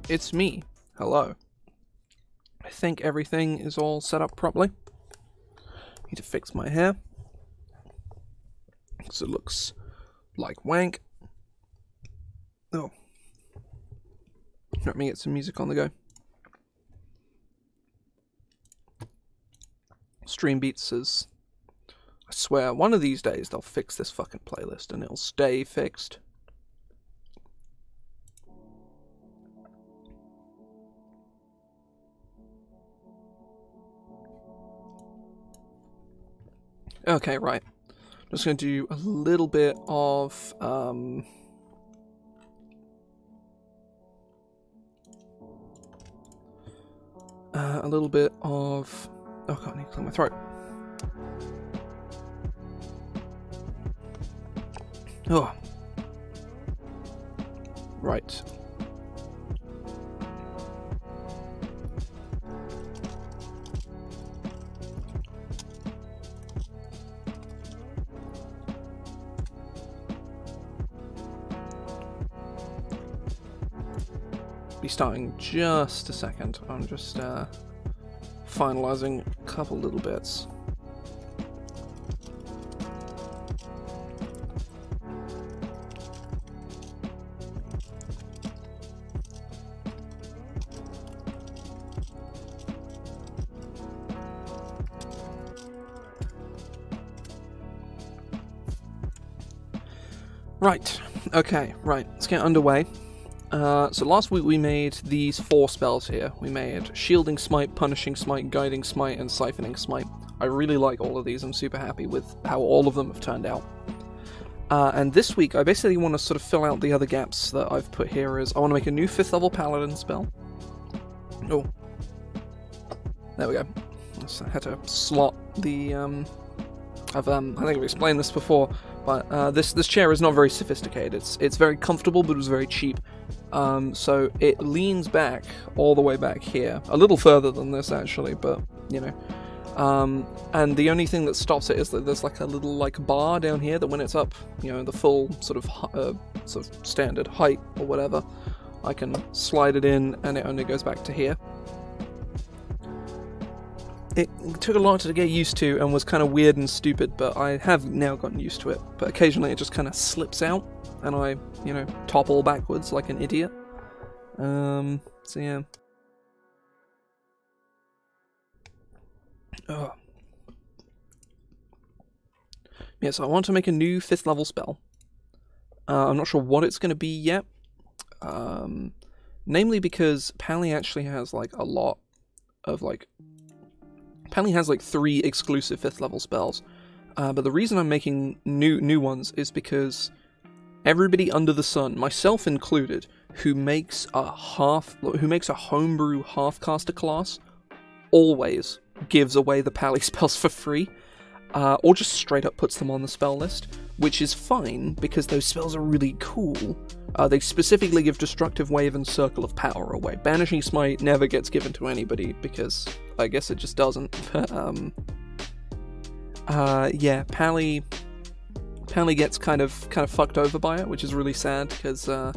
it's me. Hello. I think everything is all set up properly. Need to fix my hair, because it looks like wank. Oh. Let me get some music on the go. Stream Beats says, I swear, one of these days they'll fix this fucking playlist and it'll stay fixed. Okay, right. I'm just going to do a little bit of, oh god, I need to clear my throat. Oh. Right. Be starting just a second. I'm just finalizing a couple little bits. Right, okay, right, let's get underway. So last week we made these 4 spells here. We made Shielding Smite, Punishing Smite, Guiding Smite, and Siphoning Smite. I really like all of these. I'm super happy with how all of them have turned out. And this week I basically want to sort of fill out the other gaps that I've put here. Is I want to make a new 5th level Paladin spell. Oh. There we go. I had to slot the, I think I've explained this before, but this chair is not very sophisticated. It's very comfortable, but it was very cheap. So it leans back all the way back here, a little further than this actually, but you know. And the only thing that stops it is that there's like a little like bar down here that when it's up, you know, the full sort of standard height or whatever, I can slide it in and it only goes back to here. It took a lot to get used to and was kind of weird and stupid, but I have now gotten used to it. But occasionally it just kind of slips out and I, you know, topple backwards like an idiot. So yeah. Oh. Yeah, so I want to make a new 5th level spell. I'm not sure what it's going to be yet. Namely because Pally actually has like a lot of like... Pally has like 3 exclusive 5th level spells, but the reason I'm making new ones is because everybody under the sun, myself included, who makes a homebrew half-caster class, always gives away the Pally spells for free, or just straight up puts them on the spell list, which is fine because those spells are really cool. They specifically give Destructive Wave and Circle of Power away. Banishing Smite never gets given to anybody because I guess it just doesn't. Yeah, Pally gets kind of fucked over by it, which is really sad because yeah,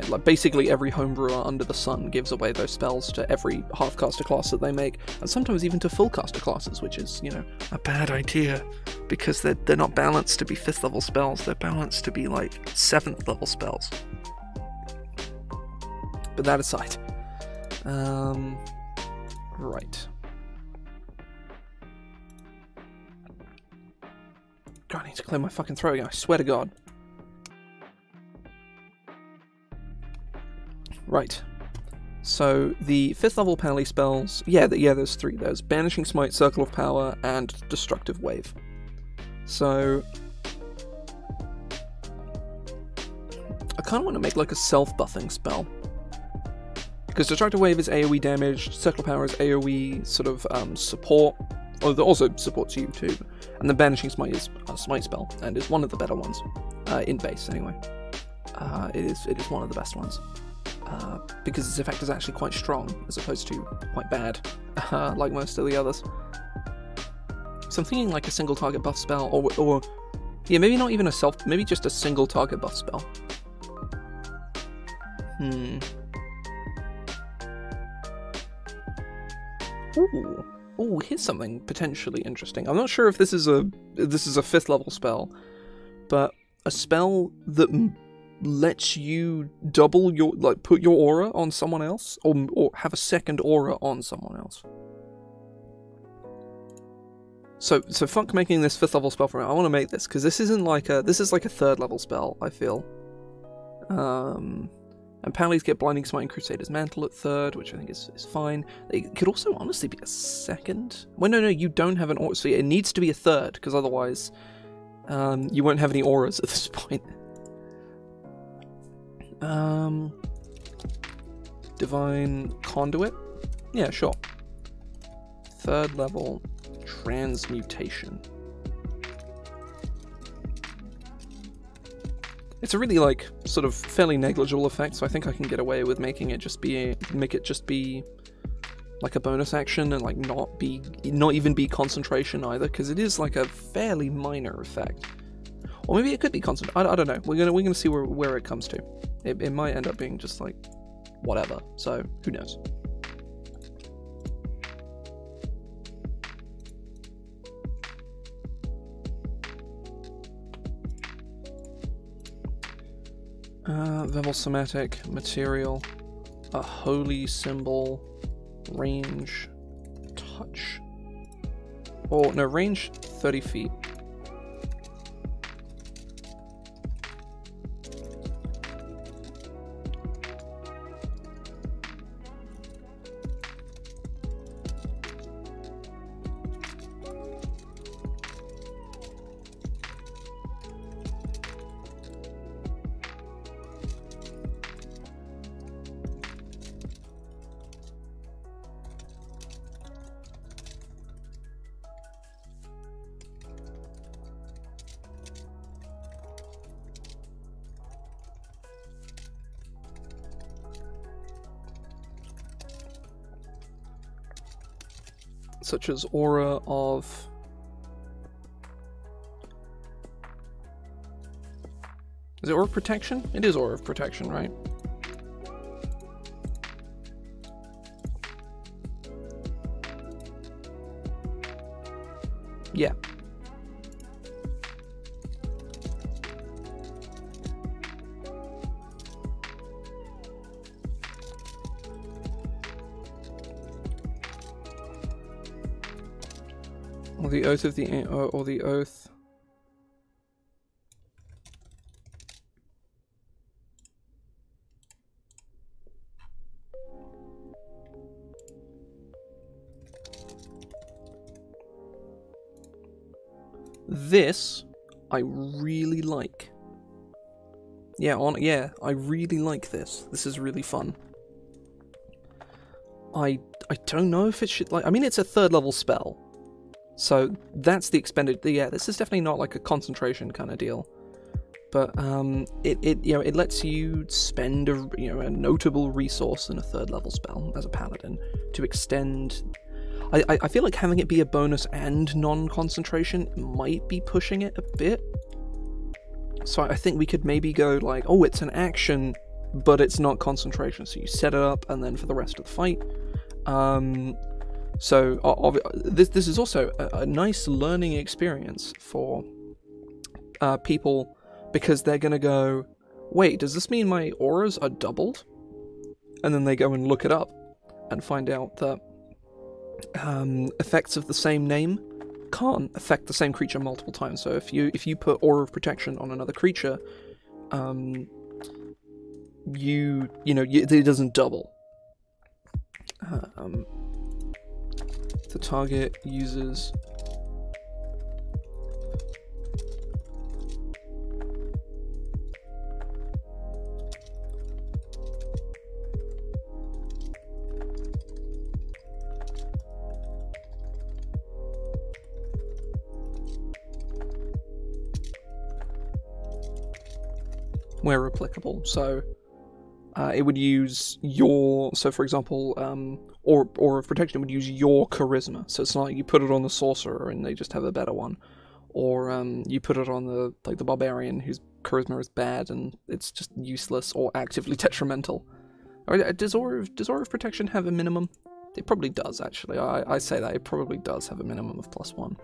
like basically every homebrewer under the sun gives away those spells to every half-caster class that they make, and sometimes even to full-caster classes, which is, you know, a bad idea because they're not balanced to be 5th level spells, they're balanced to be like 7th level spells. But that aside, right. God, I need to clear my fucking throat again, I swear to God. Right, so the 5th level Pally spells, yeah, there's 3. There's Banishing Smite, Circle of Power, and Destructive Wave. So, I kind of want to make like a self-buffing spell. Because Destructive Wave is AoE damage, Circle of Power is AoE sort of support, or that also supports you too. And the Banishing Smite is a smite spell, and is one of the better ones, in base anyway. It is one of the best ones. Because its effect is actually quite strong, as opposed to quite bad, like most of the others. So I'm thinking like a single target buff spell, or yeah, maybe not even maybe just a single target buff spell. Ooh. Ooh, here's something potentially interesting. I'm not sure if this is a 5th level spell, but a spell that lets you double your, like, put your aura on someone else, or have a second aura on someone else. So fuck making this 5th level spell for me. I want to make this because this isn't like a, this is like a 3rd level spell, I feel. And Pallies get Blinding Smite and Crusader's Mantle at 3rd, which I think is fine. It could also honestly be a 2nd. Well, no, you don't have an aura, so it needs to be a 3rd, because otherwise you won't have any auras at this point. Divine Conduit? Yeah, sure. 3rd level Transmutation. It's a really, like, sort of fairly negligible effect, so I think I can get away with making it just be like a bonus action and like not even be concentration either, because it is like a fairly minor effect. Or maybe it could be constant. I don't know. We're gonna see where it comes to. It might end up being just like whatever. So who knows? Verbal Somatic, Material, a Holy Symbol, Range, Touch. Oh, no, range 30 feet. Such as Aura of... Is it Aura of Protection? It is Aura of Protection, right? Yeah. Or the Oath of the... or the Oath... This, I really like. Yeah, I really like this. This is really fun. I don't know if it should, like, I mean, it's a 3rd level spell. So that's the expended, yeah, this is definitely not like a concentration kind of deal. But it lets you spend a notable resource in a 3rd level spell as a paladin to extend. I feel like having it be a bonus and non-concentration might be pushing it a bit. So I think we could maybe go like, oh, it's an action, but it's not concentration. So you set it up, and then for the rest of the fight. So this is also a nice learning experience for people, because they're gonna go, wait, does this mean my auras are doubled? And then they go and look it up and find out that effects of the same name can't affect the same creature multiple times. So if you put Aura of Protection on another creature, it doesn't double. The target uses where applicable. So it would use your, so for example, Aura of Protection would use your charisma. So it's not like you put it on the sorcerer and they just have a better one. or you put it on the barbarian whose charisma is bad and it's just useless or actively detrimental. Does Aura of Protection have a minimum? It probably does, actually. I say that it probably does have a minimum of +1.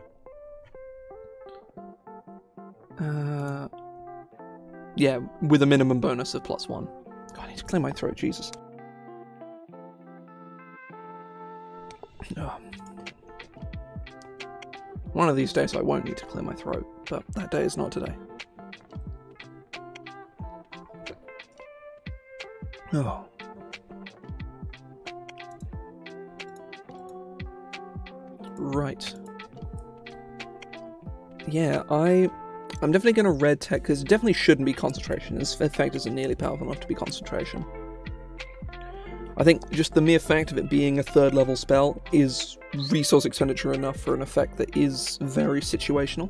Yeah, with a minimum bonus of +1. God, I need to clear my throat, Jesus. Oh. One of these days I won't need to clear my throat, but that day is not today. Oh. Right. Yeah, I'm definitely going to red tech, because it definitely shouldn't be concentration. This effect isn't nearly powerful enough to be concentration. I think just the mere fact of it being a 3rd level spell is resource expenditure enough for an effect that is very situational,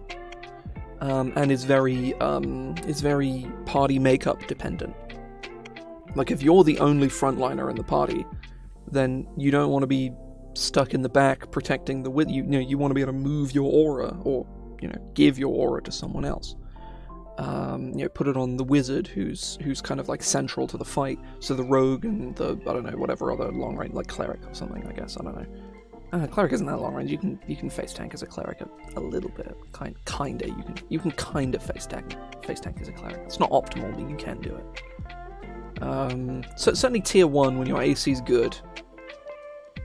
and is very party makeup dependent. Like, if you're the only frontliner in the party, then you don't want to be stuck in the back protecting the you want to be able to move your aura, or give your aura to someone else. Put it on the wizard who's kind of like central to the fight, so the rogue and the, I don't know, whatever other long range, like cleric or something, I guess, I don't know. Cleric isn't that long range. You can face tank as a cleric a little bit, kinda. You can kinda face tank as a cleric. It's not optimal, but you can do it. So certainly tier 1 when your AC is good,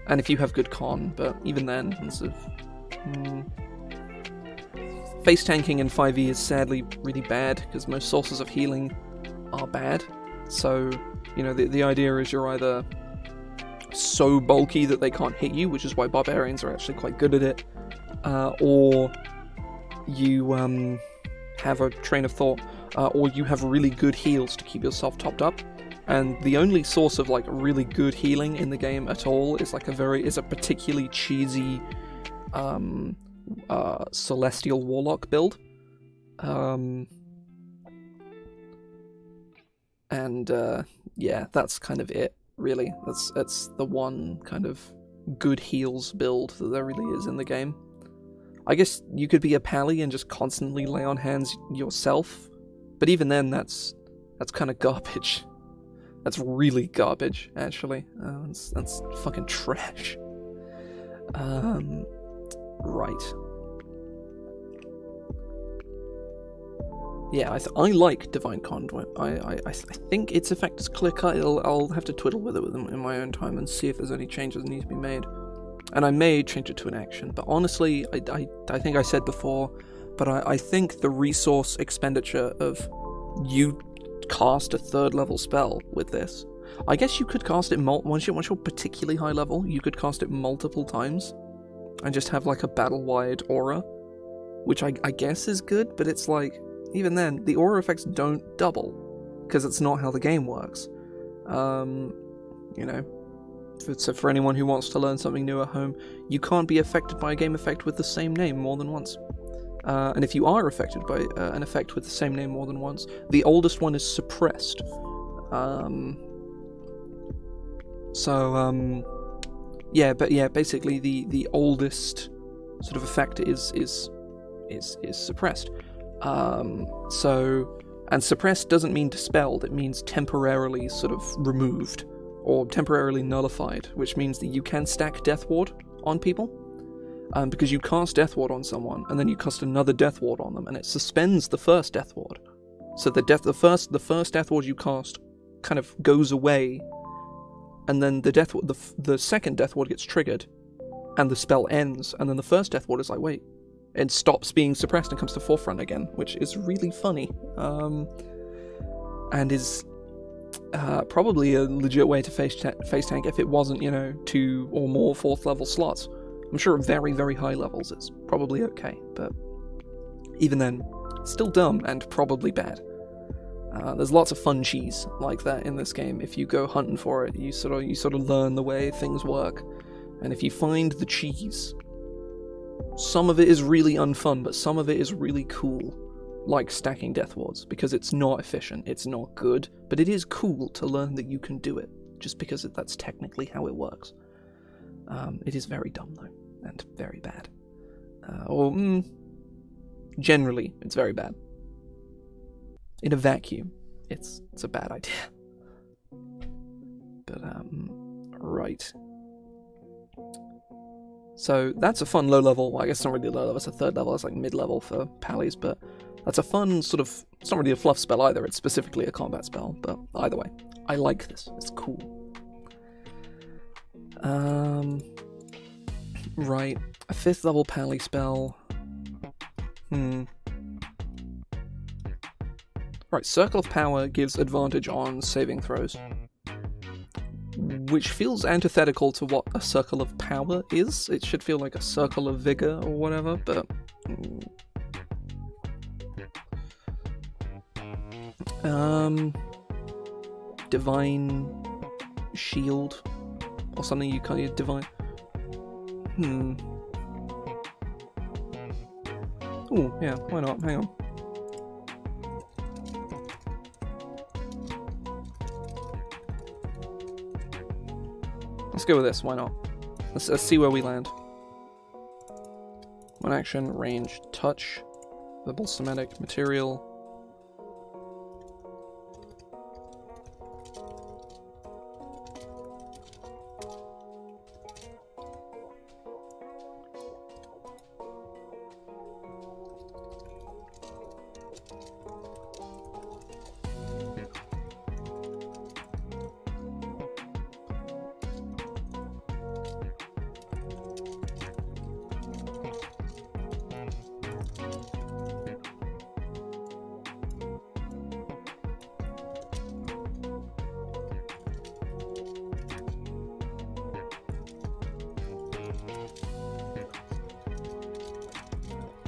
and if you have good con, but even then, face tanking in 5e is sadly really bad, because most sources of healing are bad. So, the idea is you're either so bulky that they can't hit you, which is why barbarians are actually quite good at it, or you have a train of thought, or you have really good heals to keep yourself topped up. And the only source of like really good healing in the game at all is like a particularly cheesy Celestial Warlock build. Yeah, that's kind of it, really. That's the one kind of good heals build that there really is in the game. I guess you could be a pally and just constantly lay on hands yourself, but even then, that's kind of garbage. That's really garbage, actually. That's fucking trash. Right. Yeah, I like Divine Conduit. I think its effect is clear cut. I'll have to twiddle with it in my own time and see if there's any changes that need to be made. And I may change it to an action, but honestly, I think I said before, but I think the resource expenditure of you cast a 3rd level spell with this. I guess you could cast it once you're particularly high level, you could cast it multiple times and just have like a battle-wide aura, which I guess is good, but it's like, even then, the aura effects don't double, because it's not how the game works. So for anyone who wants to learn something new at home, you can't be affected by a game effect with the same name more than once. And if you are affected by an effect with the same name more than once, the oldest one is suppressed. Basically the oldest sort of effect is suppressed. And suppressed doesn't mean dispelled, it means temporarily sort of removed, or temporarily nullified, which means that you can stack Death Ward on people. Because you cast Death Ward on someone, and then you cast another Death Ward on them, and it suspends the first Death Ward. So the first Death Ward you cast kind of goes away, and then the second Death Ward gets triggered, and the spell ends, and then the first Death Ward is like, wait, it stops being suppressed and comes to forefront again, which is really funny, and is probably a legit way to face tank if it wasn't, 2 or more 4th level slots. I'm sure at very, very high levels it's probably okay, but even then, still dumb and probably bad. There's lots of fun cheese like that in this game. If you go hunting for it, you sort of learn the way things work, and if you find the cheese, some of it is really unfun, but some of it is really cool, like stacking Death Wards, because it's not efficient, it's not good, but it is cool to learn that you can do it, just because that's technically how it works. It is very dumb, though, and very bad. Generally, it's very bad. In a vacuum, it's a bad idea. But, right. So, that's a fun low level, well, I guess it's not really low level, it's a third level, it's like mid-level for Pallies, but that's a fun sort of, it's not really a fluff spell either, it's specifically a combat spell, but either way, I like this, it's cool. Right, a 5th level Pally spell. Right, Circle of Power gives advantage on saving throws, which feels antithetical to what a Circle of Power is. It should feel like a Circle of Vigor or whatever, but... Divine Shield, or something you kind of divine... Ooh, yeah, why not? Hang on. Let's go with this, why not? Let's see where we land. One action, range, touch, the balsamic material.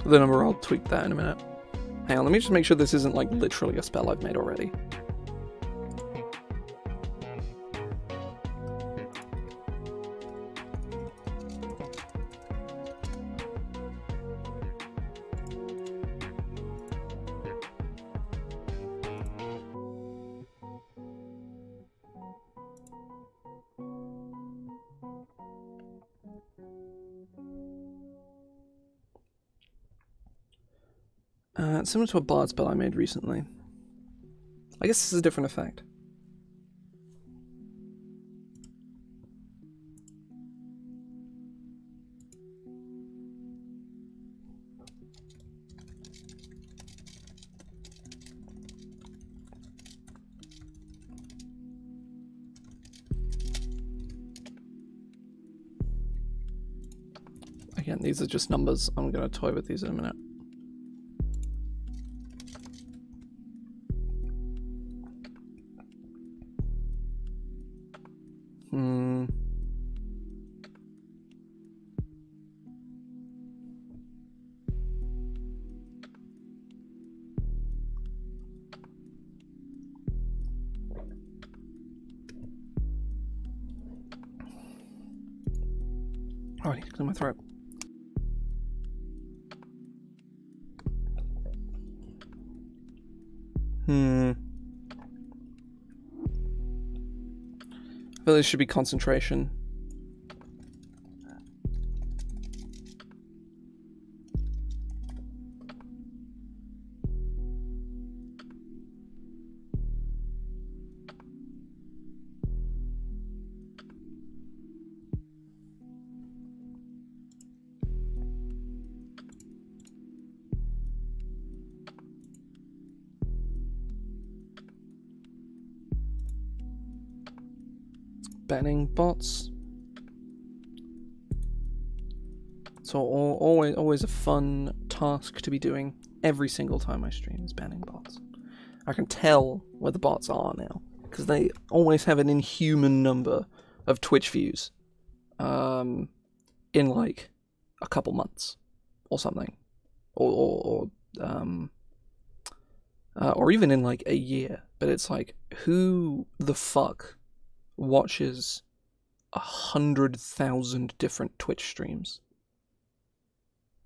The number, I'll tweak that in a minute. Hang on, let me just make sure this isn't like literally a spell I've made already. It's similar to a bard spell I made recently. I guess this is a different effect. Again, these are just numbers. I'm going to toy with these in a minute. Oh, I need to clear my throat. I feel this should be concentration. Banning bots. So always a fun task to be doing every single time I stream is banning bots. I can tell where the bots are now because they always have an inhuman number of Twitch views in like a couple months or something, or even in like a year. But it's like, who the fuck watches 100,000 different Twitch streams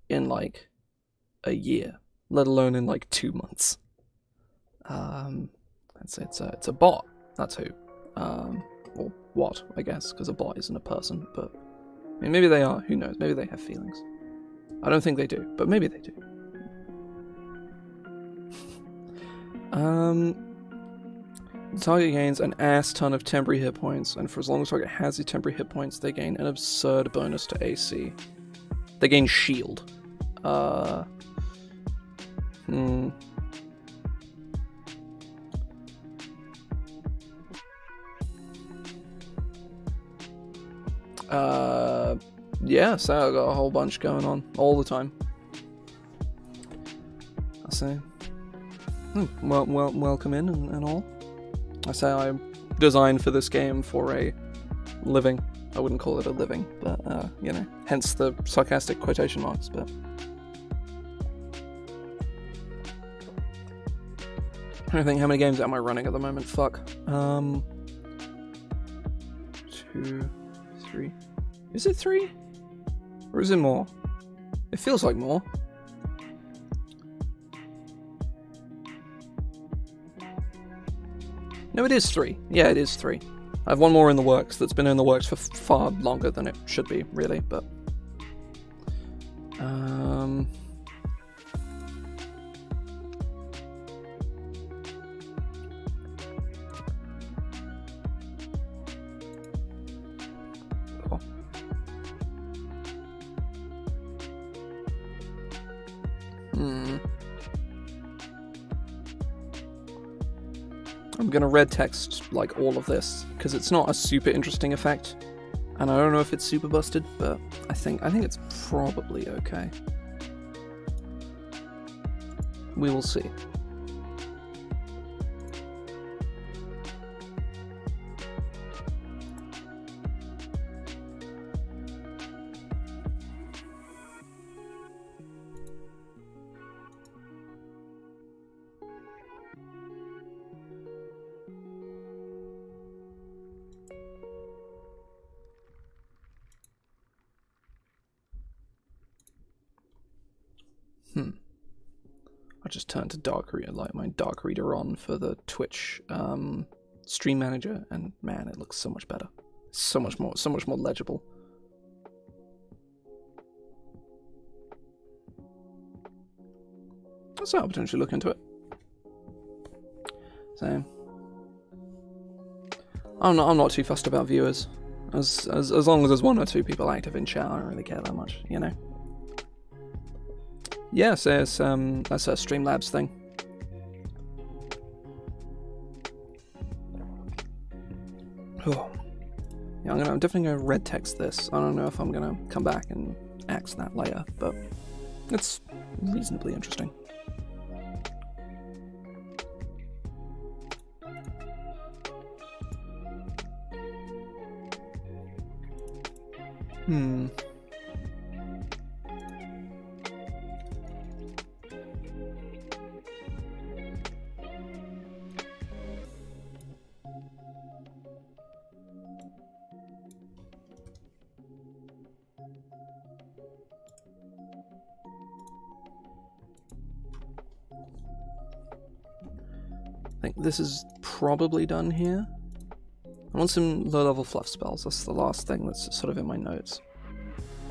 in like a year, let alone in like 2 months? It's a bot. That's who. Or what, I guess, because a bot isn't a person. But I mean, maybe they are. Who knows? Maybe they have feelings. I don't think they do, but maybe they do. The target gains an ass ton of temporary hit points, and for as long as the target has the temporary hit points, they gain an absurd bonus to AC. They gain shield. Yeah, so I got a whole bunch going on all the time. I say, welcome in and all. I say I'm designed for this game for a living. I wouldn't call it a living, but you know, hence the sarcastic quotation marks. But I think how many games am I running at the moment? Fuck. 2, 3. Is it 3? Or is it more? It feels like more. No, it is 3. Yeah, it is 3. I have one more in the works that's been in the works for far longer than it should be, really, but... Oh. I'm gonna red text like all of this because it's not a super interesting effect, and I don't know if it's super busted, but I think it's probably okay. We will see. I just turned to Dark Reader, like my Dark Reader on for the Twitch stream manager, and man, it looks so much better. So much more legible. So I'll potentially look into it. So I'm not too fussed about viewers. As long as there's 1 or 2 people active in chat, I don't really care that much, you know. Yeah, so it's, that's a Streamlabs thing. Oh. Yeah, I'm definitely gonna red text this. I don't know if I'm gonna come back and axe that later, but it's reasonably interesting. I think this is probably done here. I want some low-level fluff spells. That's the last thing that's sort of in my notes.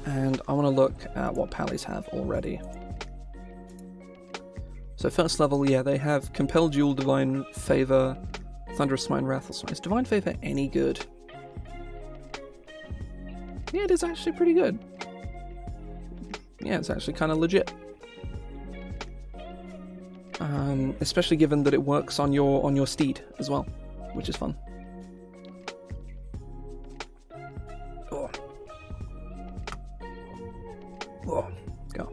And I want to look at what Pallies have already. So first level, yeah, they have Compel Duel, Divine Favor, Thunderous Smite, and Wrathful Smite. Is Divine Favor any good? Yeah, it is actually pretty good. Yeah, it's actually kind of legit. Especially given that it works on your steed as well, which is fun. Oh. Oh, go.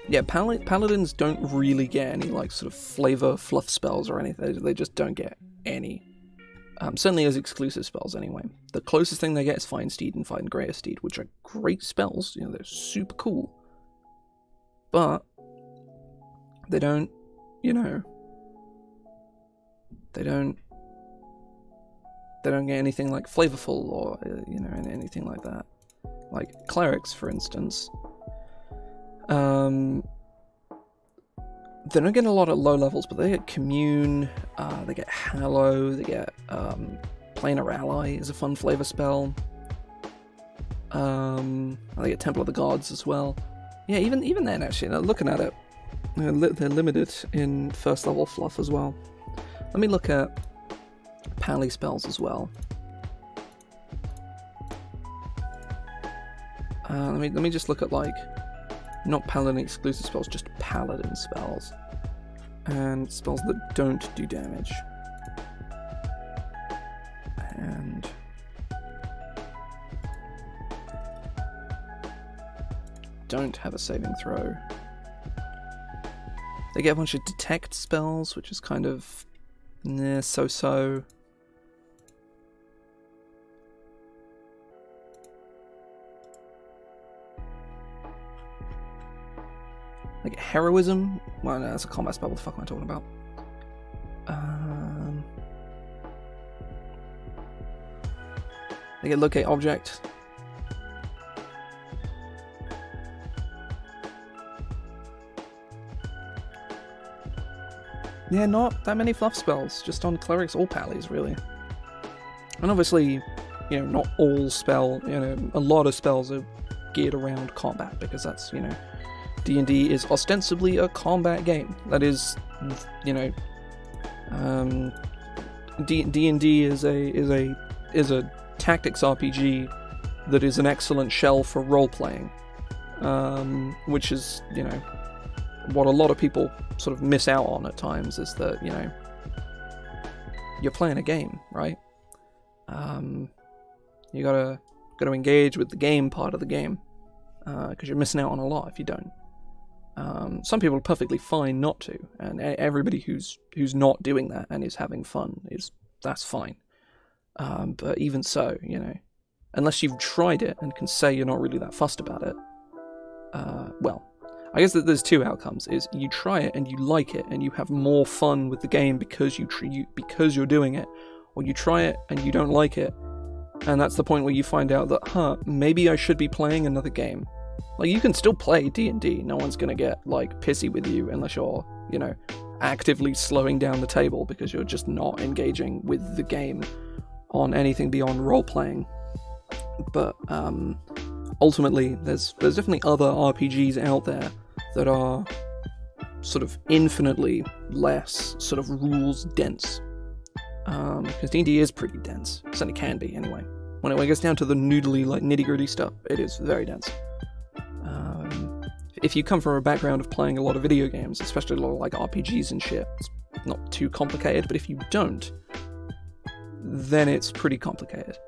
Yeah, paladins don't really get any like sort of flavor fluff spells or anything. They just don't get any. Certainly as exclusive spells anyway. The closest thing they get is Find Steed and Find Greater Steed, which are great spells, you know, they're super cool. But they don't, you know, they don't get anything like flavorful or, you know, anything like that. Like clerics, for instance. They don't get a lot at low levels, but they get Commune, they get Hallow, they get Planar Ally is a fun flavor spell. They get Temple of the Gods as well. Yeah, even then, actually, now looking at it, they're limited in first level Fluff as well. Let me look at Paladin Spells as well. Let me just look at, like, not Paladin exclusive spells, just Paladin spells. And spells that don't do damage. And don't have a saving throw. They get a bunch of detect spells, which is kind of so-so. Like heroism? Well, no, that's a combat spell. What the fuck am I talking about? They get locate object. Yeah, not that many Fluff spells, just on clerics or pallies, really. And obviously, you know, not all a lot of spells are geared around combat, because that's, you know, D&D is ostensibly a combat game. That is, you know, D&D is a tactics RPG that is an excellent shell for role-playing, which is, you know, what a lot of people sort of miss out on at times, is that, you know, you're playing a game, right? You gotta engage with the game part of the game, because you're missing out on a lot if you don't. Some people are perfectly fine not to, and everybody who's not doing that and is having fun, that's fine. But even so, you know, unless you've tried it and can say you're not really that fussed about it, well, I guess that there's two outcomes: is you try it and you like it and you have more fun with the game because you're doing it, or you try it and you don't like it, and that's the point where you find out that, maybe I should be playing another game. Like, you can still play D&D, no one's gonna get, like, pissy with you unless you're, you know, actively slowing down the table because you're just not engaging with the game on anything beyond role-playing. But, ultimately, there's definitely other RPGs out there that are sort of infinitely less sort of rules-dense. Because D&D is pretty dense. It certainly can be, anyway. When it gets down to the noodly, like, nitty-gritty stuff, it is very dense. If you come from a background of playing a lot of video games, especially a lot of like RPGs and shit, it's not too complicated, but if you don't, then it's pretty complicated.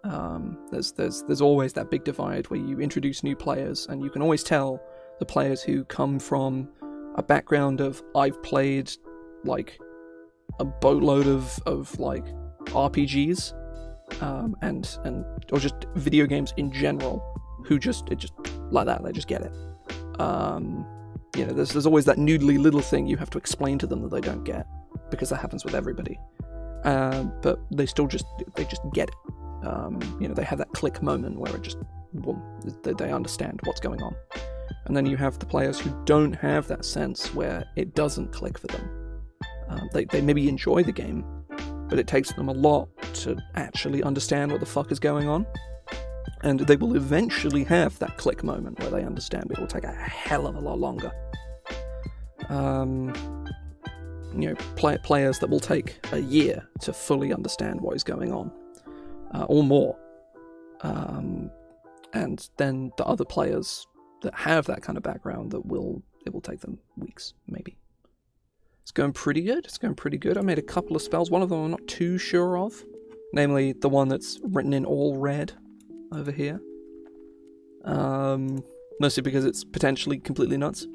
There's always that big divide where you introduce new players, and you can always tell the players who come from a background of, I've played like a boatload of like RPGs, or just video games in general, who just like that, they just get it. You know, there's always that noodly little thing you have to explain to them that they don't get, because that happens with everybody. But they just get it. You know, they have that click moment where it just, boom, they understand what's going on. And then you have the players who don't have that sense, where it doesn't click for them. They maybe enjoy the game, but it takes them a lot to actually understand what the fuck is going on. And they will eventually have that click moment where they understand, but it will take a hell of a lot longer. You know, players that will take a year to fully understand what is going on, or more. And then the other players that have that kind of background, it will take them weeks, maybe. It's going pretty good. It's going pretty good. I made a couple of spells. One of them I'm not too sure of, namely the one that's written in all red over here. Mostly because it's potentially completely nuts.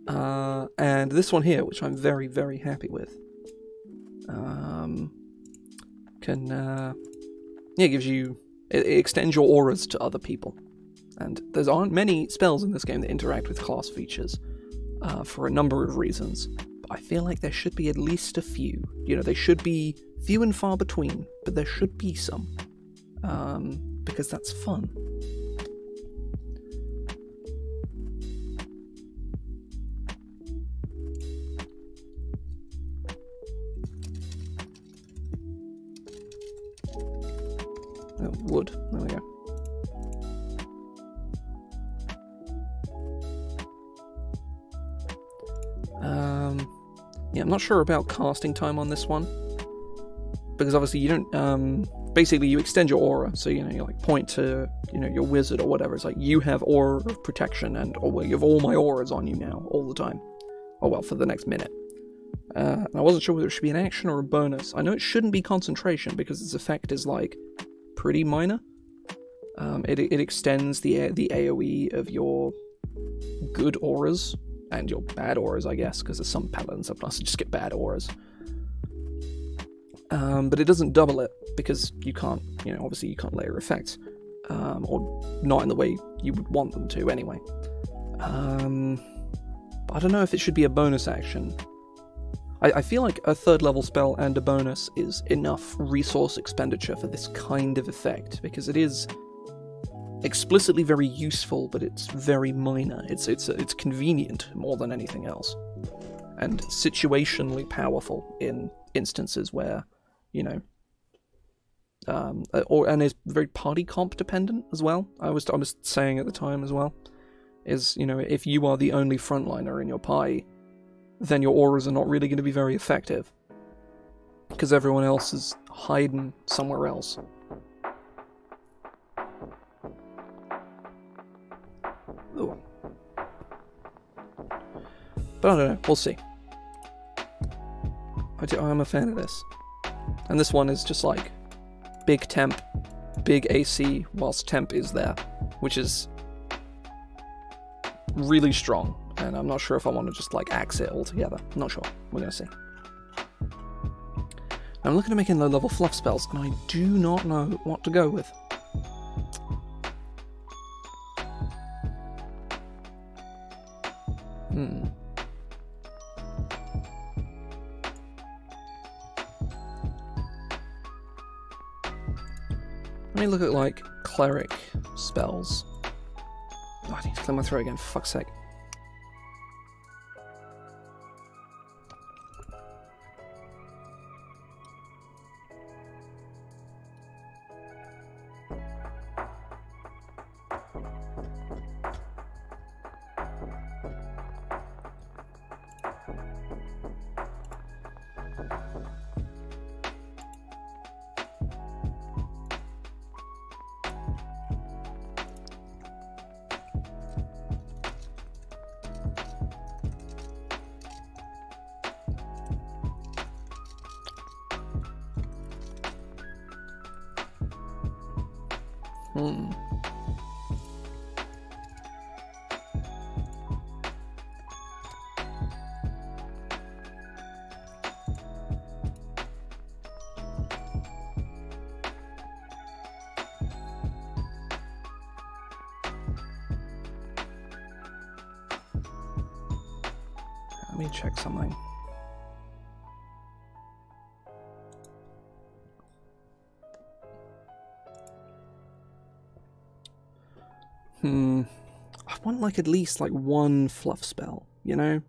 And this one here, which I'm very, very happy with, gives you, it extends your auras to other people. And there aren't many spells in this game that interact with class features, for a number of reasons. But I feel like there should be at least a few. You know, they should be few and far between, but there should be some. Because that's fun. Oh, wood. There we go. Yeah, I'm not sure about casting time on this one, because obviously you don't, basically you extend your aura, so, you know, you like point to, you know, your wizard or whatever. It's like, you have aura of protection, and, oh, well, you have all my auras on you now, all the time. Oh, well, for the next minute. I wasn't sure whether it should be an action or a bonus. I know it shouldn't be concentration, because its effect is, like, pretty minor. It extends the AoE of your good auras, and your bad auras, I guess, because there's some paladin subclasses that just get bad auras. But it doesn't double it, because you can't, you know, obviously you can't layer effects, or not in the way you would want them to anyway. But I don't know if it should be a bonus action. I feel like a 3rd level spell and a bonus is enough resource expenditure for this kind of effect, because it is explicitly very useful, but it's very minor. It's convenient more than anything else, and situationally powerful in instances where, you know, and is very party comp dependent as well. I was saying at the time as well, is, you know, if you are the only frontliner in your party, then your auras are not really going to be very effective, because everyone else is hiding somewhere else. Ooh. But I don't know, we'll see. I'm a fan of this. And this one is just like big temp, big AC, whilst temp is there, which is really strong. And I'm not sure if I want to just like axe it altogether. I'm not sure. We're going to see. I'm looking to make in low-level fluff spells, and I do not know what to go with. Let me look at, like, cleric spells. Oh, I need to clear my throat again, for fuck's sake. Let me check something. I want like at least like one fluff spell, you know?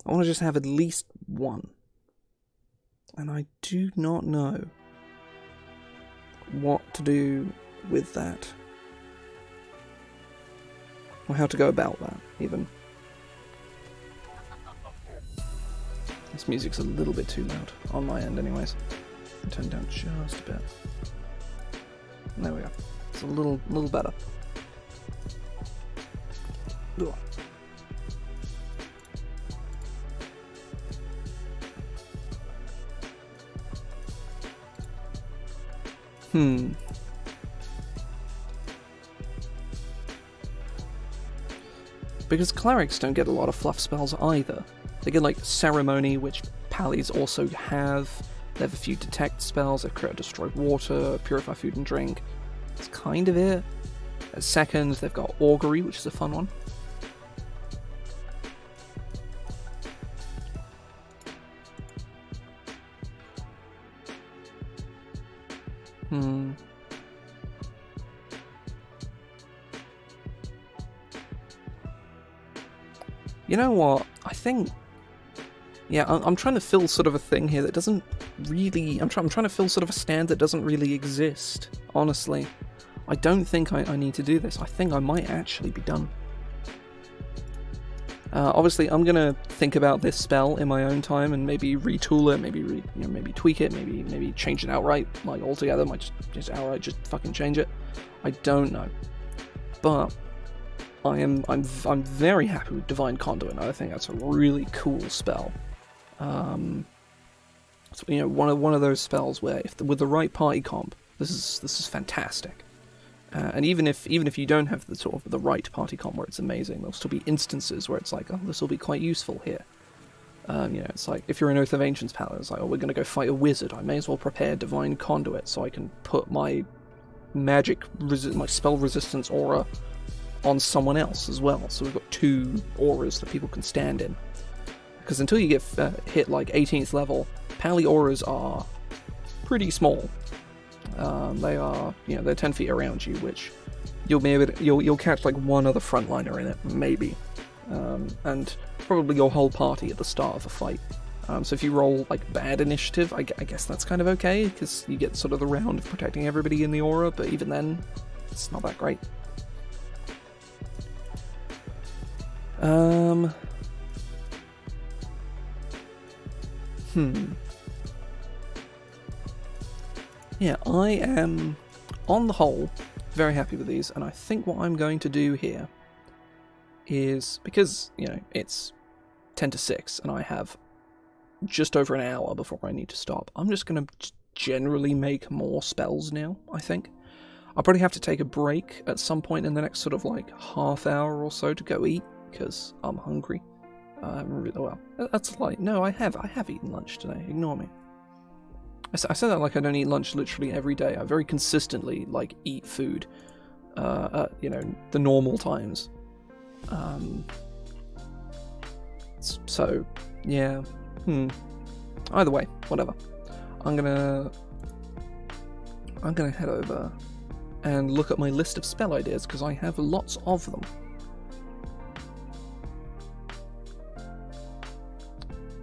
I want to just have at least one. And I do not know what to do with that. Or how to go about that, even. This music's a little bit too loud, on my end anyways. I'll turn it down just a bit. There we go. It's a little better. Ugh. Because clerics don't get a lot of fluff spells either. They get like Ceremony, which Pallies also have. They have a few detect spells, they create destroy water, purify food and drink. That's kind of it. At second, they've got Augury, which is a fun one. You know what? I think... Yeah, I'm trying to fill sort of a thing here that doesn't really... I'm trying to fill sort of a stand that doesn't really exist, honestly. I don't think I need to do this. I think I might actually be done. Obviously, I'm gonna think about this spell in my own time and maybe retool it, maybe tweak it, maybe change it outright, like altogether. Might just outright just fucking change it. I don't know, but I'm very happy with Divine Conduit. I think that's a really cool spell. So, you know, one of those spells where with the right party comp, this is fantastic. And even if you don't have the sort of the right party comp where it's amazing, there'll still be instances where it's like, oh, this will be quite useful here. You know, it's like if you're an Oath of Ancients paladin, it's like, oh, we're going to go fight a wizard. I may as well prepare Divine Conduit so I can put my my spell resistance aura on someone else as well. So we've got 2 auras that people can stand in. Because until you get hit like 18th level, Pally auras are pretty small. They are, you know, they're 10 feet around you, which you'll be able to, you'll catch like one other frontliner in it, maybe, and probably your whole party at the start of a fight. So if you roll like bad initiative, I guess that's kind of okay, because you get sort of the round of protecting everybody in the aura, but even then, it's not that great. Yeah, I am, on the whole, very happy with these, and I think what I'm going to do here is, because, you know, it's 10 to 6, and I have just over an hour before I need to stop, I'm just going to generally make more spells now, I think. I'll probably have to take a break at some point in the next sort of, like, half hour or so to go eat, because I'm hungry. Well, that's like, no, I have eaten lunch today, ignore me. I say that like I don't eat lunch literally every day. I very consistently, like, eat food, at, you know, the normal times. So, yeah, either way, whatever. I'm gonna head over and look at my list of spell ideas, because I have lots of them.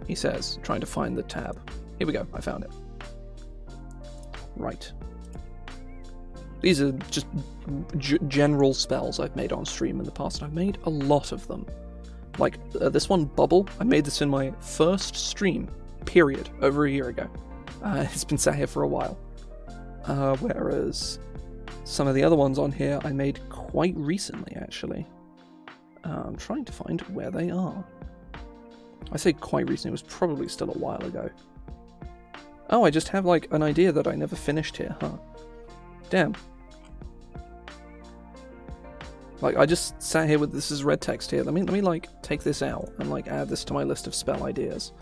He says, trying to find the tab. Here we go, I found it. Right. These are just general spells I've made on stream in the past, and I've made a lot of them. Like, this one, Bubble, I made this in my first stream, period, over a year ago. It's been sat here for a while. Whereas some of the other ones on here I made quite recently, actually. I'm trying to find where they are. I say quite recently, it was probably still a while ago. Oh, I just have, like, an idea that I never finished here, huh? Damn. Like, I just sat here with this as red text here. Let me like, take this out and, like, add this to my list of spell ideas.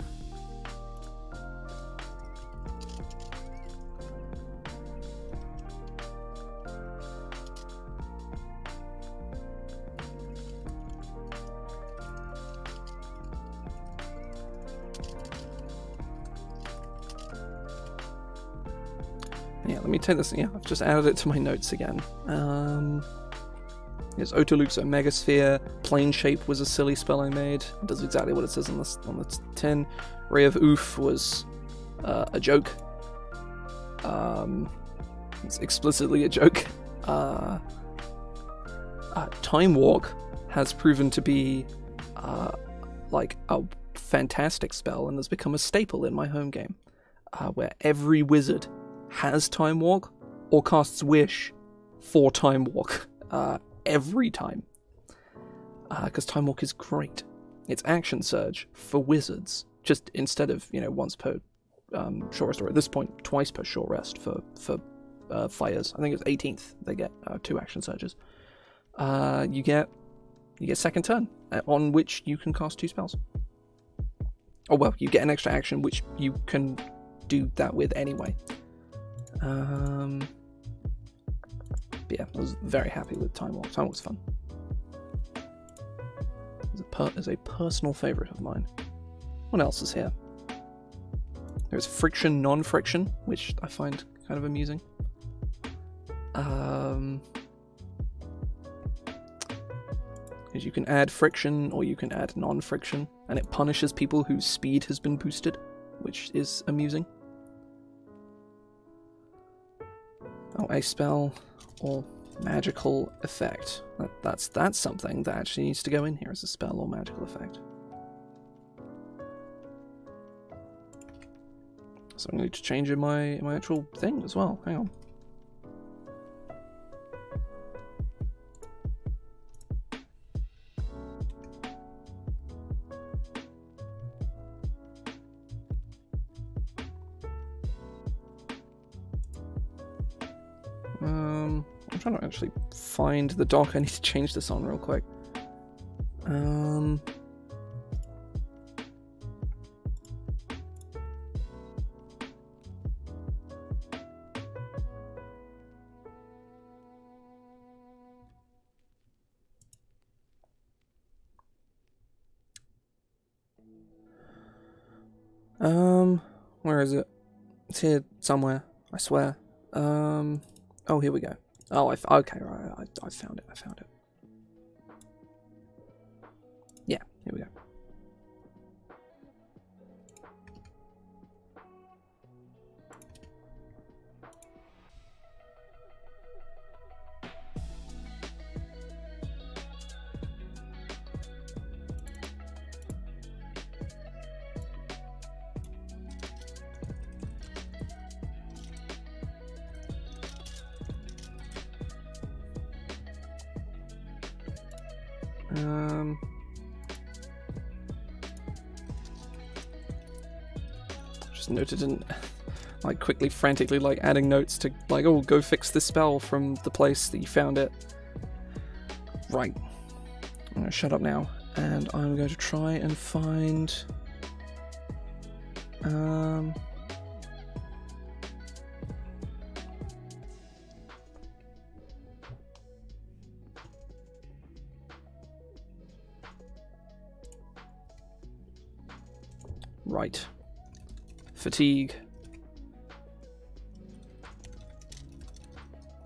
Yeah, let me take this. Yeah, I've just added it to my notes again. Yes, Otoluke's Megasphere. Plane Shape was a silly spell I made. It does exactly what it says on the tin. Ray of Oof was a joke. It's explicitly a joke. Time Walk has proven to be like a fantastic spell, and has become a staple in my home game, where every wizard has Time Walk or casts Wish for Time Walk every time, because Time Walk is great. It's Action Surge for wizards, just instead of, you know, once per short rest, or at this point twice per short rest for fighters. I think it's 18th they get 2 Action Surges. You get second turn, on which you can cast 2 spells. Oh well, you get an extra action which you can do that with anyway. But yeah, I was very happy with Time Walk. Time Walk's fun. It's a personal favourite of mine. What else is here? There's Friction, Non-Friction, which I find kind of amusing. Because you can add friction or you can add non-friction, and it punishes people whose speed has been boosted, which is amusing. Oh, a spell, or Magical effect. That's something that actually needs to go in here as a spell or magical effect. So I'm going to change in my actual thing as well. Hang on. I'm trying to actually find the doc. I need to change this on real quick. Where is it? It's here somewhere, I swear. Oh, here we go. Oh, okay, right, I found it, I found it. Yeah, here we go. Just noted in, like, quickly, frantically, like, adding notes to, like, oh, go fix this spell from the place that you found it. Right. I'm gonna shut up now, and I'm going to try and find, right. Fatigue.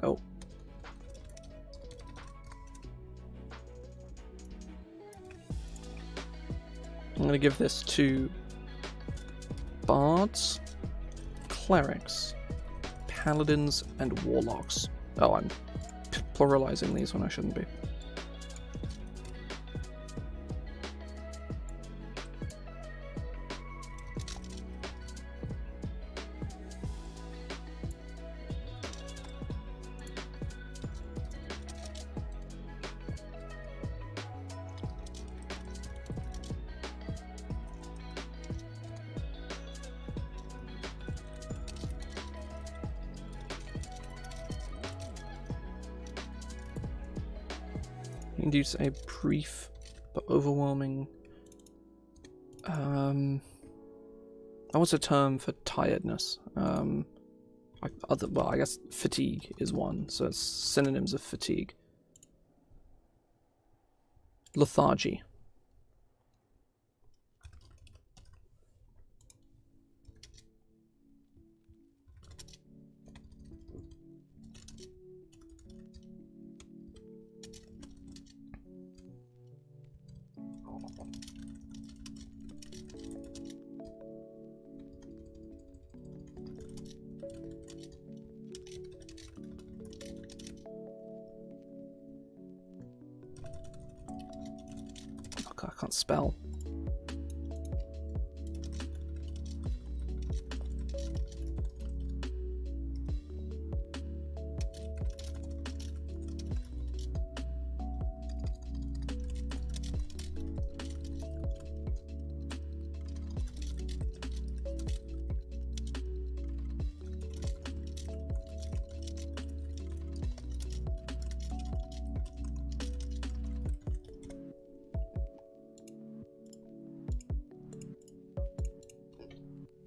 Oh. I'm going to give this to bards, clerics, paladins, and warlocks. Oh, I'm pluralizing these when I shouldn't be. Induce a brief but overwhelming. What's a term for tiredness? Well, I guess fatigue is one, so it's synonyms of fatigue. Lethargy. I can't spell.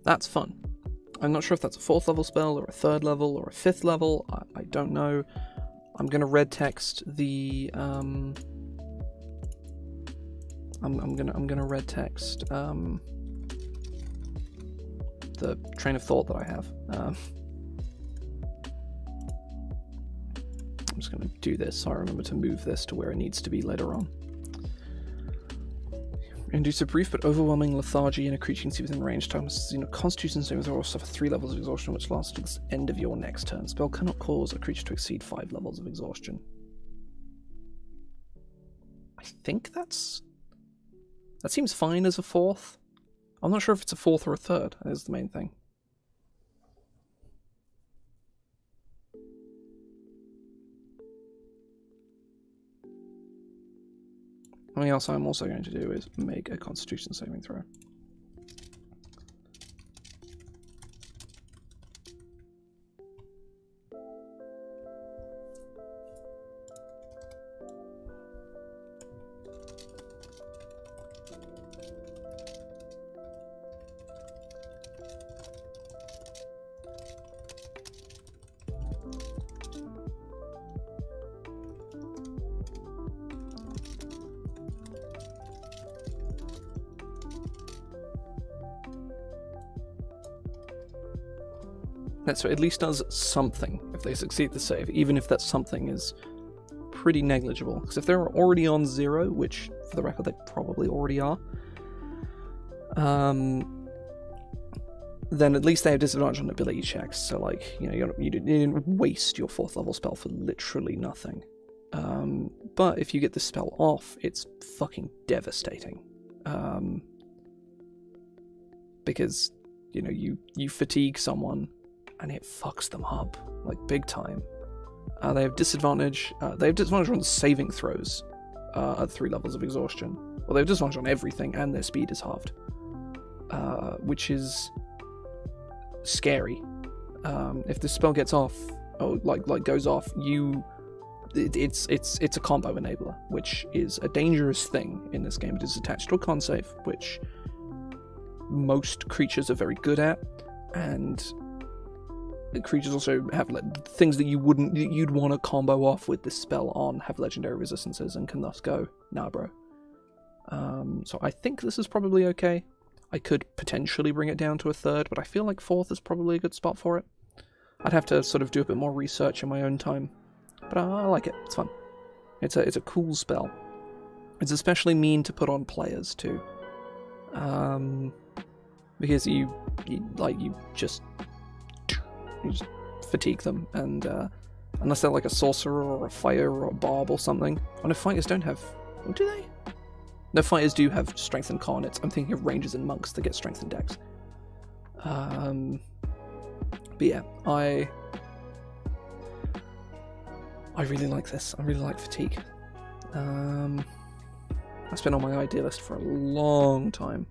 That's fun. I'm not sure if that's a 4th level spell or a 3rd level or a 5th level. I don't know. I'm gonna red text the I'm gonna red text the train of thought that I have. I'm just gonna do this so I remember to move this to where it needs to be later on. Induce a brief but overwhelming lethargy in a creature you can see within range. Time Constitution saving throw or suffer 3 levels of exhaustion, which lasts to the end of your next turn. Spell cannot cause a creature to exceed 5 levels of exhaustion. I think that seems fine as a 4th. I'm not sure if it's a 4th or a 3rd, that is the main thing. Something else I'm also going to do is make a Constitution saving throw. So it at least does something if they succeed the save, even if that something is pretty negligible. Because if they're already on 0, which for the record they probably already are, then at least they have disadvantage on ability checks. So like, you didn't waste your 4th level spell for literally nothing. But if you get the spell off, it's fucking devastating. Because you fatigue someone and it fucks them up, like, big time. They have disadvantage. They have disadvantage on saving throws at 3 levels of exhaustion. Well, they have disadvantage on everything, and their speed is halved, which is scary. If the spell gets off, or like goes off, it's a combo enabler, which is a dangerous thing in this game. It is attached to a con save, which most creatures are very good at, and creatures also have things that you'd want to combo off with this spell on, have legendary resistances, and can thus go, nah bro. So I think this is probably okay. I could potentially bring it down to a 3rd, but I feel like 4th is probably a good spot for it. I'd have to sort of do a bit more research in my own time, but I like it. It's fun. It's a cool spell. It's especially mean to put on players too, because you just fatigue them, and unless they're like a sorcerer or a fighter or a barb or something. Oh no, fighters don't have... Oh, do they? No, fighters do have strength and con. I'm thinking of rangers and monks that get strength and dex. But yeah, I really like this. I really like fatigue. That's been on my idea list for a long time.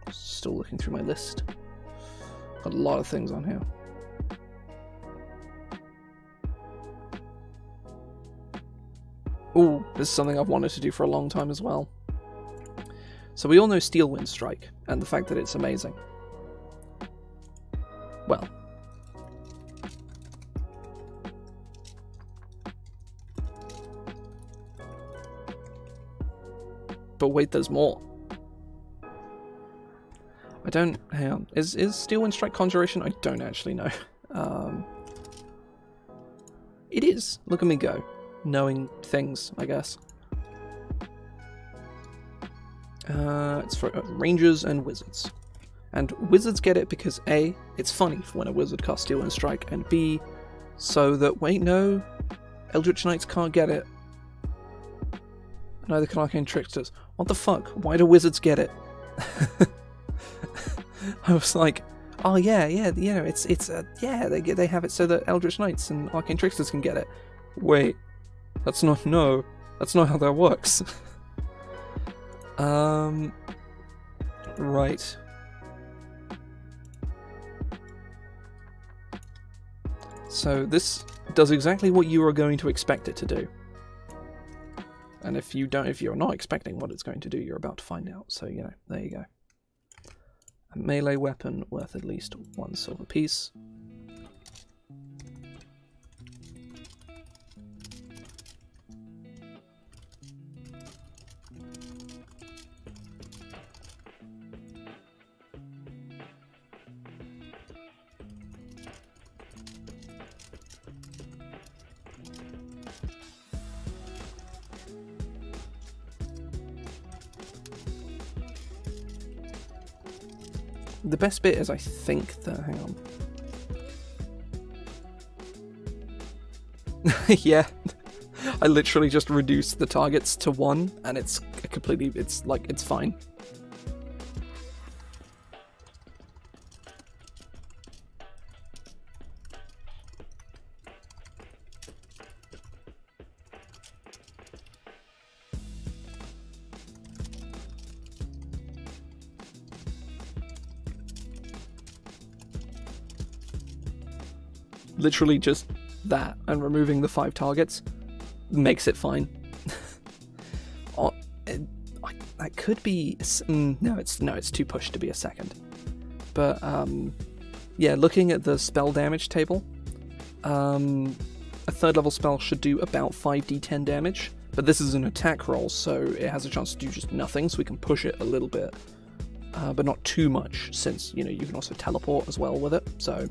Still looking through my list. Got a lot of things on here. Ooh, this is something I've wanted to do for a long time as well. So we all know Steel Wind Strike, and the fact that it's amazing. Well. But wait, there's more. I don't... Hang on. Is Steel Wind Strike Conjuration? I don't actually know. It is. Look at me go. Knowing things, I guess. It's for rangers and wizards. And wizards get it because A, it's funny when a wizard casts Steel Wind Strike, and B, so that... Wait, no. Eldritch Knights can't get it. Neither can Arcane Tricksters. What the fuck? Why do wizards get it? I was like, oh yeah, yeah, they have it so that Eldritch Knights and Arcane Tricksters can get it. Wait, that's not how that works. Right. So this does exactly what you are going to expect it to do. And if you're not expecting what it's going to do, you're about to find out. So, there you go. A melee weapon worth at least 1 silver piece. The best bit is, I think, that... Hang on. Yeah. I literally just reduced the targets to 1, and it's completely... It's fine. Literally just that, and removing the 5 targets makes it fine. That could be... No, it's too pushed to be a second. But, yeah, looking at the spell damage table, a 3rd level spell should do about 5d10 damage, but this is an attack roll, so it has a chance to do just nothing, so we can push it a little bit, but not too much, since, you know, you can also teleport as well with it, so...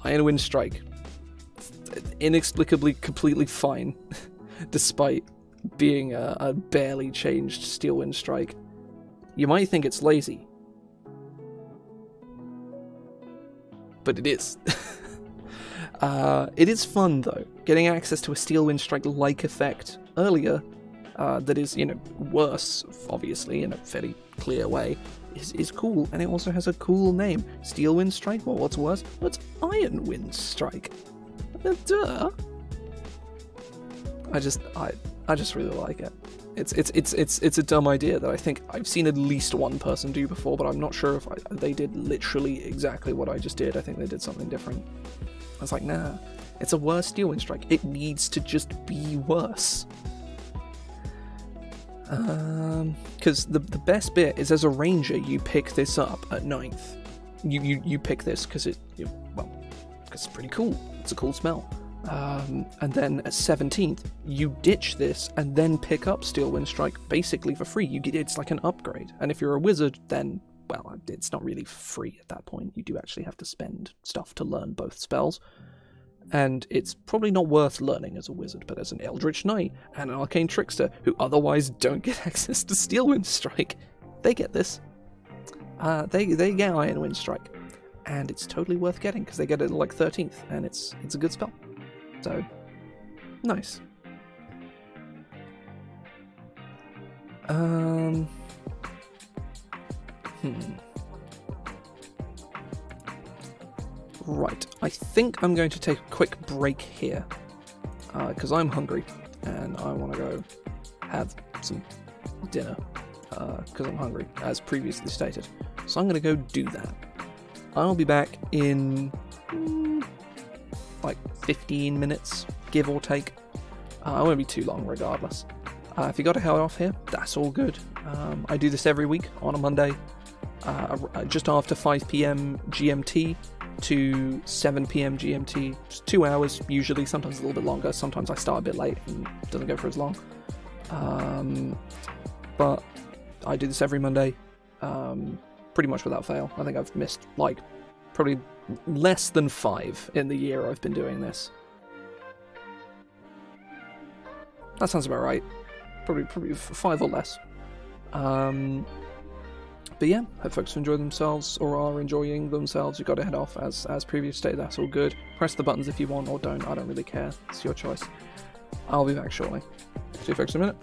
Iron Wind Strike. Inexplicably completely fine, despite being a barely changed Steel Wind Strike. You might think it's lazy, but it is. It is fun, though. Getting access to a Steel Wind Strike-like effect earlier, that is, you know, worse, obviously, in a fairly clear way, is cool, and it also has a cool name. Steel Wind Strike? Well, what's worse? Well, it's Iron Wind Strike. Duh. I just really like it. It's a dumb idea that I think I've seen at least one person do before, but I'm not sure if they did literally exactly what I just did. I think they did something different. I was like, nah, it's a worse Steel Wind Strike. It needs to just be worse. Because the best bit is, as a ranger, you pick this up at 9th. You pick this because it's pretty cool. It's a cool smell. And then at 17th, you ditch this and then pick up Steel Wind Strike basically for free. It's like an upgrade. And if you're a wizard, then, well, it's not really free at that point. You do actually have to spend stuff to learn both spells. And it's probably not worth learning as a wizard, but as an Eldritch Knight and an Arcane Trickster who otherwise don't get access to Steel Wind Strike, they get this. They get Iron Wind Strike, and it's totally worth getting because they get it at like 13th, and it's a good spell. So, nice. Right, I think I'm going to take a quick break here, because I'm hungry, and I want to go have some dinner, because I'm hungry, as previously stated. So I'm going to go do that. I'll be back in, like, 15 minutes, give or take. I won't be too long, regardless. If you got to head off here, that's all good. I do this every week on a Monday, just after 5 PM GMT to 7 PM GMT, just 2 hours usually, sometimes a little bit longer, sometimes I start a bit late and it doesn't go for as long. But I do this every Monday, pretty much without fail. I think I've missed, like, probably less than 5 in the year I've been doing this. That sounds about right. Probably 5 or less. But yeah, hope folks enjoy themselves or are enjoying themselves. You've got to head off as previous stated. That's all good. Press the buttons if you want or don't. I don't really care. It's your choice. I'll be back shortly. See you folks in a minute.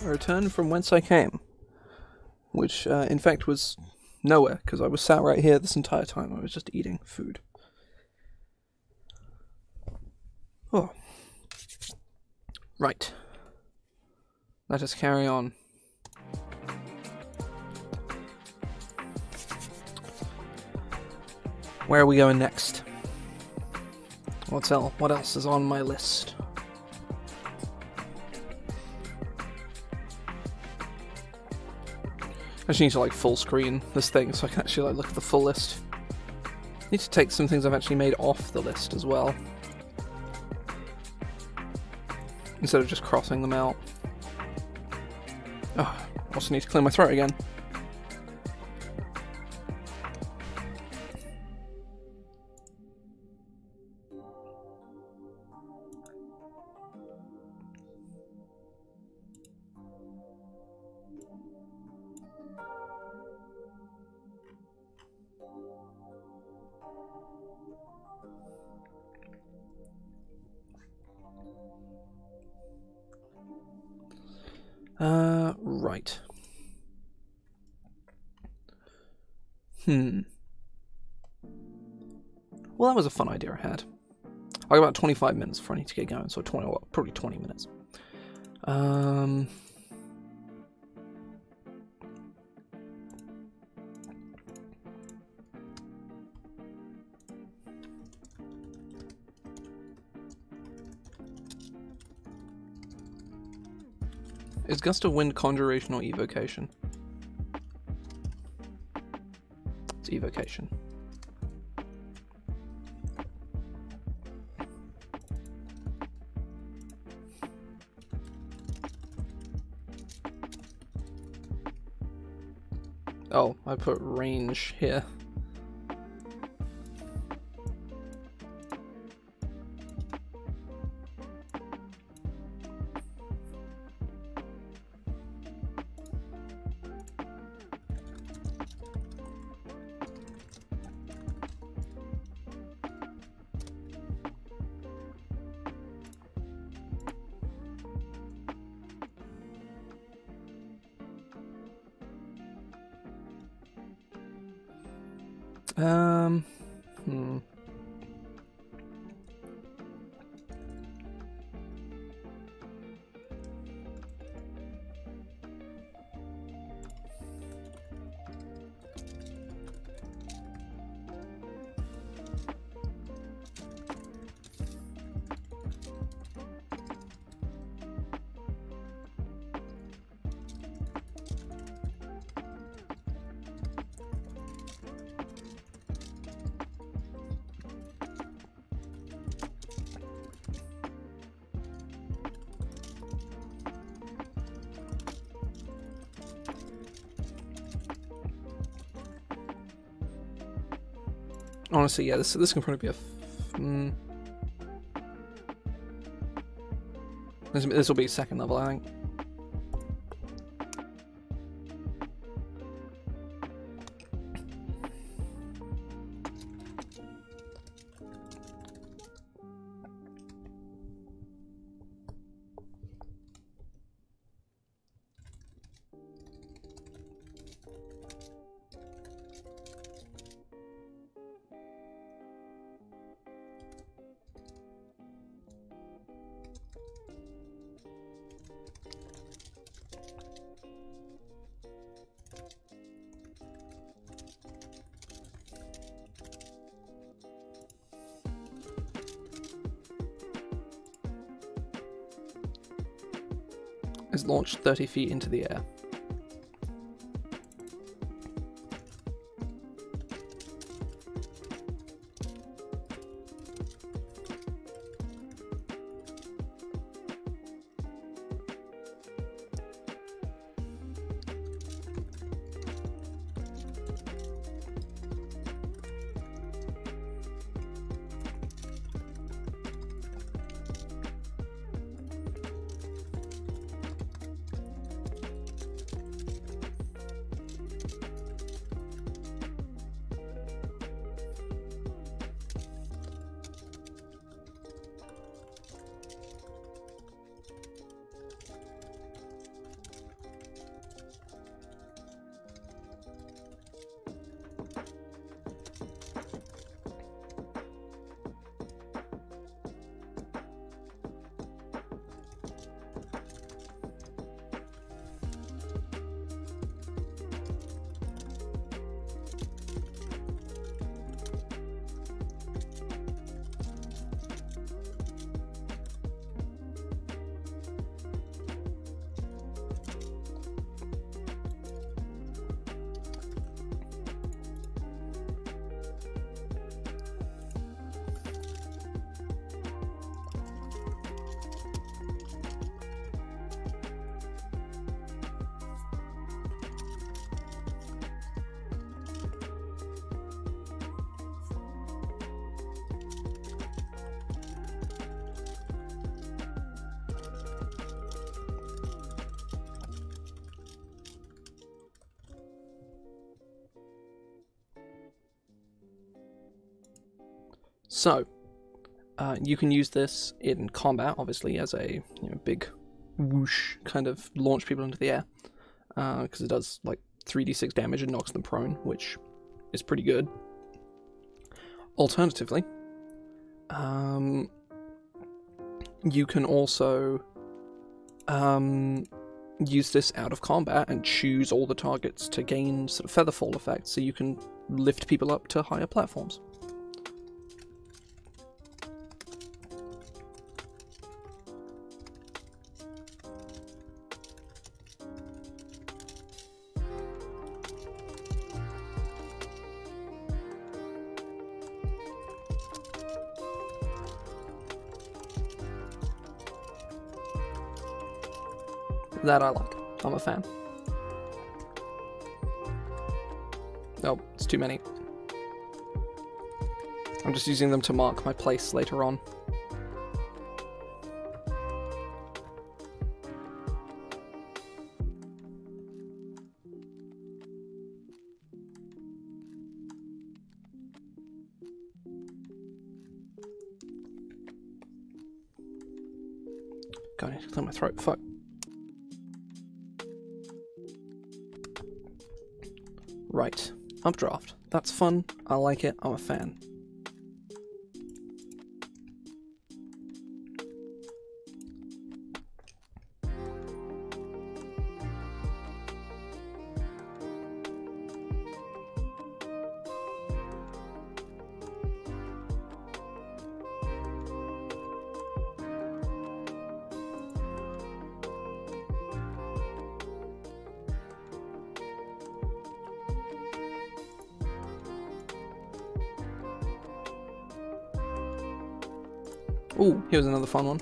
I returned from whence I came, which in fact was nowhere, because I was sat right here this entire time. I was just eating food. Oh. Right. Let us carry on. Where are we going next? What else is on my list? I just need to like full screen this thing so I can actually like look at the full list. I need to take some things I've actually made off the list as well, instead of just crossing them out. Oh, I also need to clear my throat again. Right. Well, that was a fun idea I had. I got about 25 minutes before I need to get going, so probably 20 minutes. Is Gust of Wind Conjuration or Evocation? It's Evocation. Oh, I put range here. Honestly, yeah, this can probably be a... This will be second level, I think. Is launched 30 feet into the air. So, you can use this in combat, obviously, as a big whoosh, kind of launch people into the air, because it does like 3d6 damage and knocks them prone, which is pretty good. Alternatively, you can also use this out of combat and choose all the targets to gain sort of featherfall effect, so you can lift people up to higher platforms. That I like. I'm a fan. Oh, it's too many. I'm just using them to mark my place later on. God, I need to clear my throat. Fuck. Right, updraft. That's fun, I like it, I'm a fan. Ooh, here's another fun one.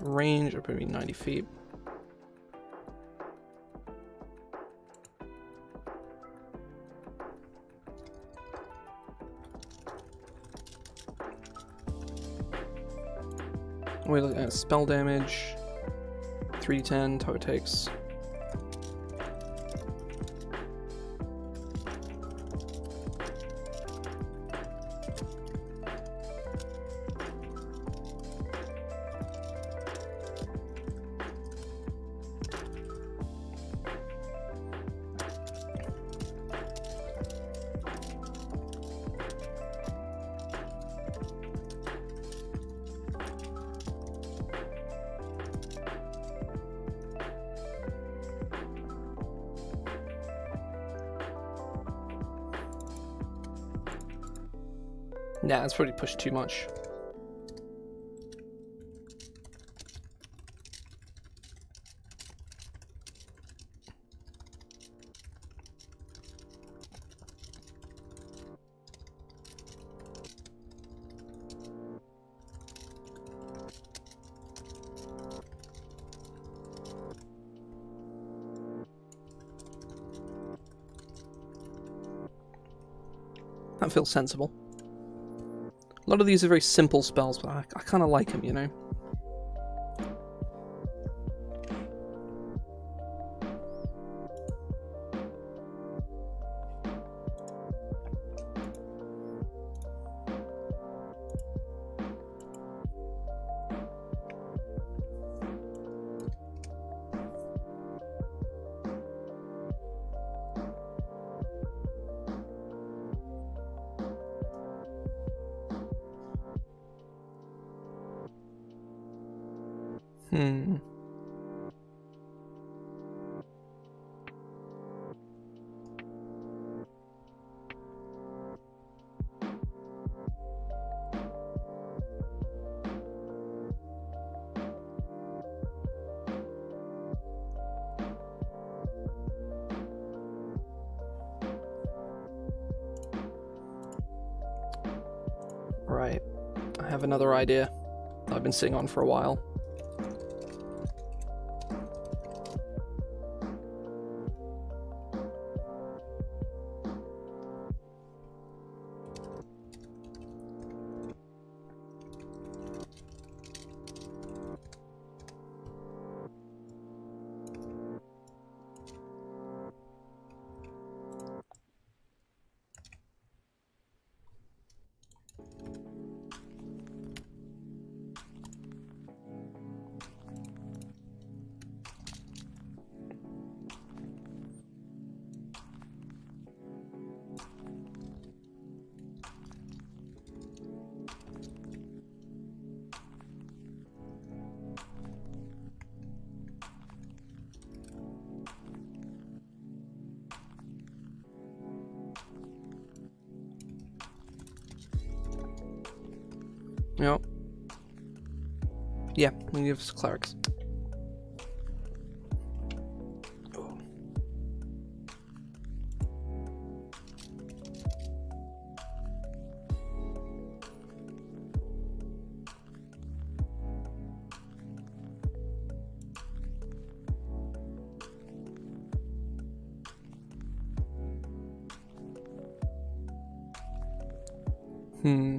Range of maybe 90 feet. We're looking at spell damage, 3d10, total takes. Yeah, it's probably pushed too much. That feels sensible. A lot of these are very simple spells, but I kind of like them, you know? Hmm. Right. I have another idea that I've been sitting on for a while. Yep. Yeah, we give us clerics. Hmm.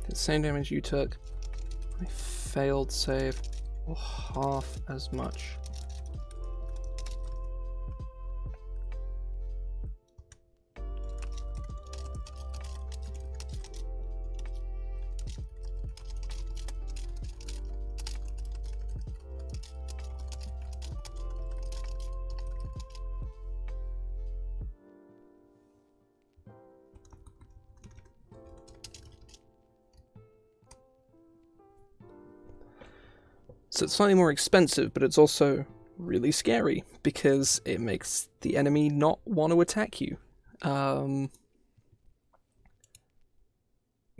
The same damage you took. I failed save. Or half as much. So it's slightly more expensive, but it's also really scary because it makes the enemy not want to attack you. You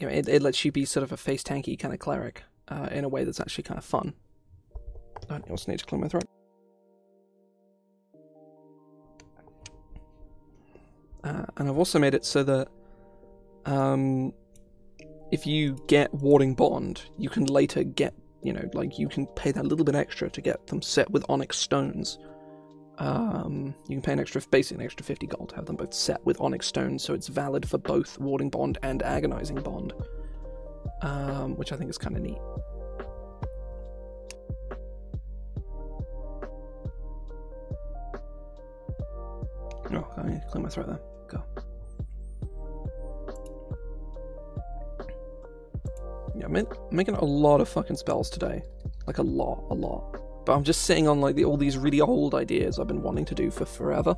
know, it lets you be sort of a face tanky kind of cleric in a way that's actually kind of fun. I also need to clear my throat. And I've also made it so that if you get Warding Bond, you can later get, you know, like, you can pay that little bit extra to get them set with Onyx Stones. You can pay basically an extra 50 gold to have them both set with Onyx Stones, so it's valid for both Warding Bond and Agonizing Bond, which I think is kind of neat. Oh, I need to clear my throat there. Go. Yeah, I'm making a lot of fucking spells today. Like, a lot. But I'm just sitting on, like, all these really old ideas I've been wanting to do for forever.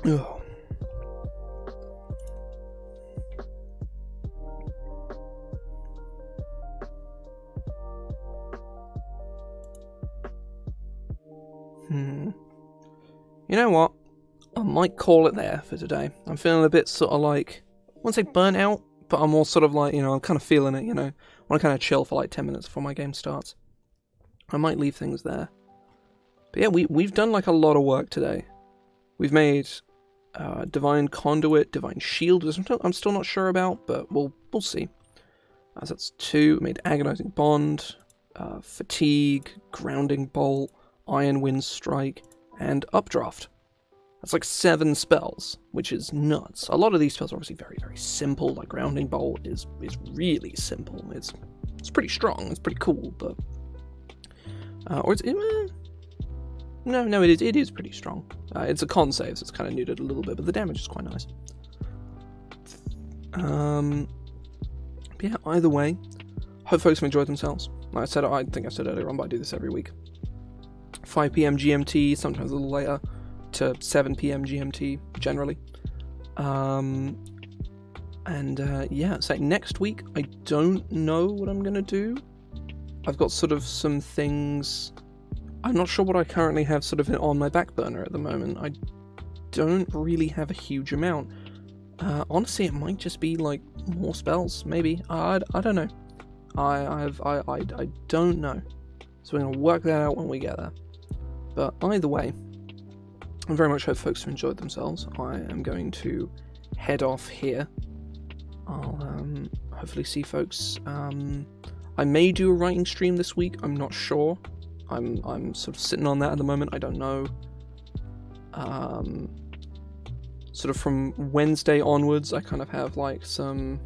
Ugh. You know what? I might call it there for today. I'm feeling a bit sort of like, I wouldn't say burnt out, but I'm more sort of like, you know, I'm kind of feeling it, you know. I want to kind of chill for like 10 minutes before my game starts. I might leave things there. But yeah, we've done like a lot of work today. We've made Divine Conduit, Divine Shield, which I'm still not sure about, but we'll see. So that's 2. We made Agonizing Bond, Fatigue, Grounding Bolt, Iron Wind Strike, and Updraft. That's like 7 spells, which is nuts. A lot of these spells are obviously very, very simple. Like Grounding Bolt is really simple. It's pretty strong. It's pretty cool, but no, it is pretty strong. It's a con save, so it's kind of neutered a little bit, but the damage is quite nice. But yeah, either way, hope folks have enjoyed themselves. Like I said, I think I said earlier on, but I do this every week. 5 PM GMT, sometimes a little later, to 7 PM GMT, generally. Yeah, so next week, I don't know what I'm going to do. I've got sort of some things... I'm not sure what I currently have sort of on my back burner at the moment. I don't really have a huge amount. Honestly, it might just be like more spells, maybe. I don't know. I don't know. So we're gonna work that out when we get there. But either way, I very much hope folks have enjoyed themselves. I am going to head off here. I'll hopefully see folks. I may do a writing stream this week. I'm not sure. I'm sort of sitting on that at the moment. I don't know. Sort of from Wednesday onwards, I kind of have like some.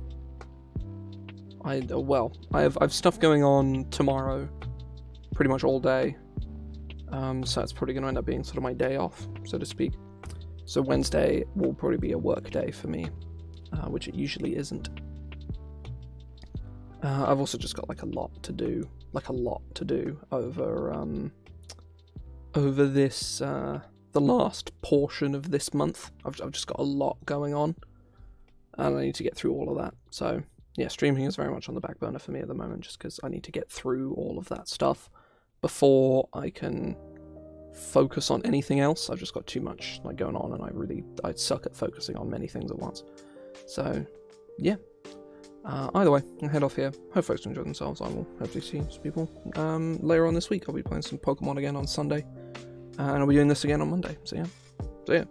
I have stuff going on tomorrow, pretty much all day. So it's probably going to end up being sort of my day off, so to speak. So Wednesday will probably be a work day for me, which it usually isn't. I've also just got like a lot to do, over this the last portion of this month. I've just got a lot going on, and I need to get through all of that. So yeah, streaming is very much on the back burner for me at the moment, just because I need to get through all of that stuff before I can focus on anything else. I've just got too much like going on, and I suck at focusing on many things at once. So yeah. Either way, I'll head off here. Hope folks enjoy themselves. I will hopefully see some people later on this week. I'll be playing some Pokemon again on Sunday, and I'll be doing this again on Monday. So yeah.